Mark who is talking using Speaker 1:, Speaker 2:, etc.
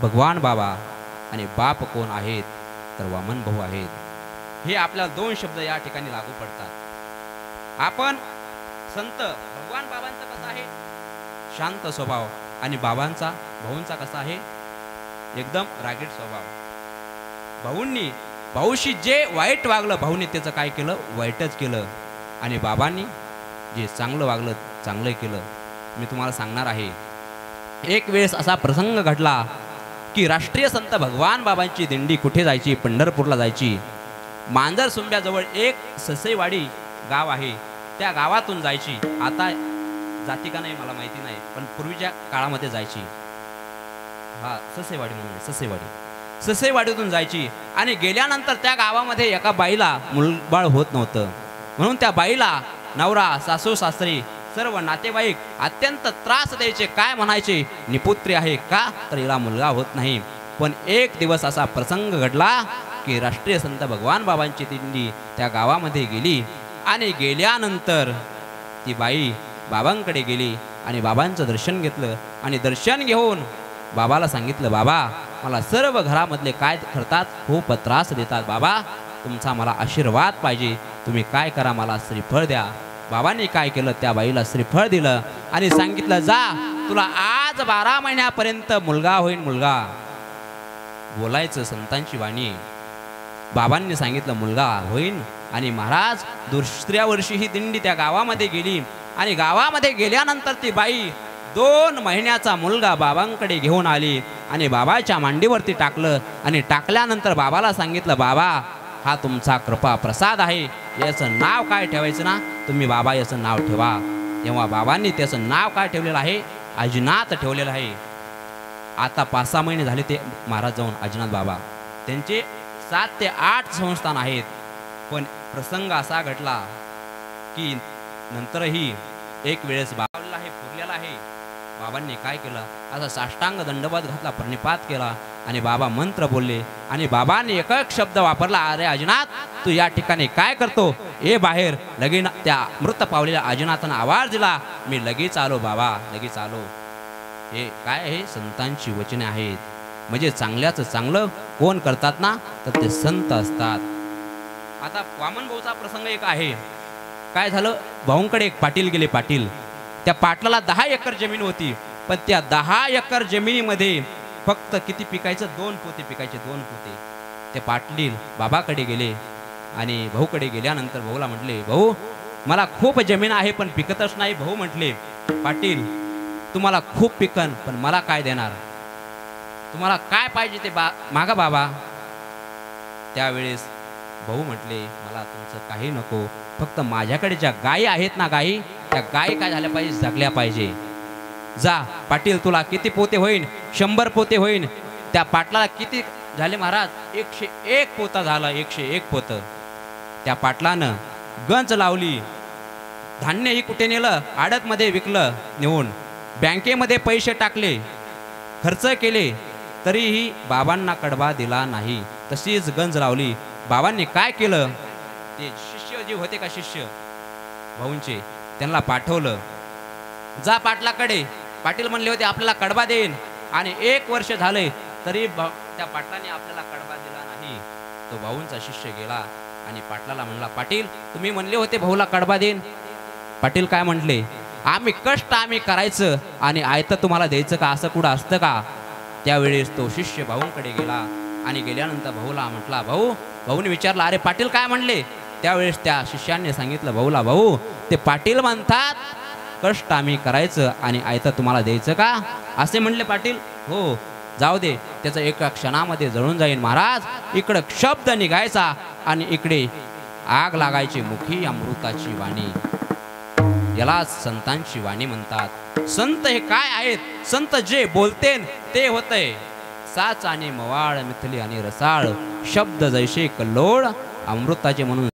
Speaker 1: भगवान बाबा आणि बाप कोण आहेत तर वामन भाऊ आहेत. हे आपल्याला दोन शब्द या ठिकाणी लागू पडतात. आपण संत भगवान बाबांचा कसा आहे शांत स्वभाव आणि बाबांचा भाऊंचा कसा आहे एकदम रागीट स्वभाव. भाऊशी जे वाईट वागलं भाऊने त्याचं काय केलं वाईटच केलं आणि बाबांनी जे चांगलं वागलं चांगलं केलं. मी तुम्हाला सांगणार आहे एक वेळेस असा प्रसंग घडला की राष्ट्रीय संत भगवान बाबांची दिंडी कुठे जायची पंढरपूरला जायची. मांजर सुंब्याजवळ एक ससेवाडी गाव आहे त्या गावातून जायची. आता जाती का नाही मला माहिती नाही पण पूर्वीच्या काळामध्ये जायची. हा ससेवाडी म्हणून ससेवाडीतून जायची आणि गेल्यानंतर त्या गावामध्ये एका बाईला मुलबाळ होत नव्हतं म्हणून त्या बाईला नवरा सासू सासरी सर्व नातेवाईक अत्यंत त्रास द्यायचे. काय म्हणायचे निपुत्री आहे का तर हिला मुलगा होत नाही. पण एक दिवस असा प्रसंग घडला की राष्ट्रीय संत भगवान बाबांची दिंडी त्या गावामध्ये गेली आणि गेल्यानंतर ती बाई बाबांकडे गेली आणि बाबांचं दर्शन घेतलं आणि दर्शन घेऊन बाबाला सांगितलं बाबा मला सर्व घरामधले काय करतात खूप त्रास देतात बाबा तुमचा मला आशीर्वाद पाहिजे तुम्ही काय करा मला श्रीफळ द्या. बाबांनी काय केलं त्या बाईला श्रीफळ दिलं आणि सांगितलं जा तुला आज 12 महिन्यापर्यंत मुलगा होईल मुलगा. बोलायचं संतांची वाणी. बाबांनी सांगितलं मुलगा होईल आणि महाराज दुसऱ्या वर्षी ही दिंडी त्या गावामध्ये गेली आणि गावामध्ये गेल्यानंतर ती बाई 2 महिन्याचा मुलगा बाबांकडे घेऊन आली आणि बाबाच्या मांडीवरती टाकलं आणि टाकल्यानंतर बाबाला सांगितलं बाबा हा तुमचा कृपा प्रसाद आहे याचं नाव काय ठेवायचं ना तुम्ही बाबा याचं नाव ठेवा. तेव्हा बाबांनी त्याचं नाव काय ठेवलेलं आहे अजिनाथ ठेवलेलं आहे. आता 5-6 महिने झाले ते महाराज जाऊन अजिनाथ बाबा त्यांचे 7 ते 8 संस्थान आहेत. पण प्रसंग असा घडला की नंतरही एक वेळेस बाबाला हे पुरलेला आहे. बाबांनी काय केलं असा साष्टांग दंडवत घातला प्रणिपात केला आणि बाबा मंत्र बोलले आणि बाबांनी एकच शब्द वापरला अरे अजिनाथ तू या ठिकाणी काय करतो ए बाहेर. लगेच त्या मृत पावलेल्या अजिनाथानं आवाज दिला मी लगेच आलो बाबा लगेच आलो. हे काय आहे संतांची वचने आहेत. म्हणजे चांगल्याचं चांगलं कोण करतात ना तर ते संत असतात. आता वामन भाऊचा प्रसंग एक आहे. काय झालं भाऊंकडे एक पाटील गेले. पाटील त्या पाटलाला 10 एकर जमीन होती पण त्या 10 एकर जमिनीमध्ये फक्त किती पिकायचं 2 पोते पिकायचे 2 पोते. ते पाटील बाबाकडे गेले आणि भाऊकडे गेल्यानंतर भाऊला म्हटले भाऊ मला खूप जमीन आहे पण पिकतच नाही. भाऊ म्हटले पाटील तुम्हाला खूप पिकन पण मला काय देणार तुम्हाला काय पाहिजे ते मागा बाबा. त्यावेळेस भाऊ म्हटले मला तुमचं काही नको फक्त माझ्याकडे ज्या गायी आहेत ना गायी त्या गायी काय झाल्या पाहिजे जगल्या पाहिजे. जा पाटील तुला किती पोते होईल 100 पोते होईल. त्या पाटलाला किती झाले महाराज 101 पोता झाला 101 पोत. त्या पाटलानं गंज लावली धान्यही कुठे नेलं आडतमध्ये विकलं नेऊन बँकेमध्ये पैसे टाकले खर्च केले तरीही बाबांना कडबा दिला नाही. तशीच गंज लावली. बाबांनी काय केलं ते शिष्य जे होते का शिष्य भाऊंचे त्यांना पाठवलं जा पाटलाकडे. पाटील म्हणले होते आपल्याला कडबा देईन आणि 1 वर्ष झाले तरी त्या पाटलाने आपल्याला कडबा दिला नाही. तो भाऊंचा शिष्य गेला आणि पाटलाला म्हणला पाटील तुम्ही म्हणले होते भाऊला कडबा देईन. पाटील काय म्हटले आम्ही कष्ट करायचं आणि आयतं तुम्हाला द्यायचं का असं कुठं असतं का. त्यावेळेस तो शिष्य भाऊंकडे गेला आणि गेल्यानंतर भाऊला म्हटला भाऊने विचारला अरे पाटील काय म्हणले. त्यावेळेस त्या शिष्याने सांगितलं भाऊला भाऊ ते पाटील म्हणतात कष्ट आम्ही करायचं आणि आयतं तुम्हाला द्यायचं का असे म्हणले पाटील. हो जाऊ दे त्याचं एका क्षणामध्ये जळून जाईन महाराज. इकडं शब्द निघायचा आणि इकडे आग लागायची मुखी अमृताची वाणी. याला संतांची वाणी म्हणतात. संत हे काय आहेत संत जे बोलते ते होतंय. साच आणि मवाळ मिथली आणि रसाळ शब्द जैसे कल्लोळ अमृताचे म्हणून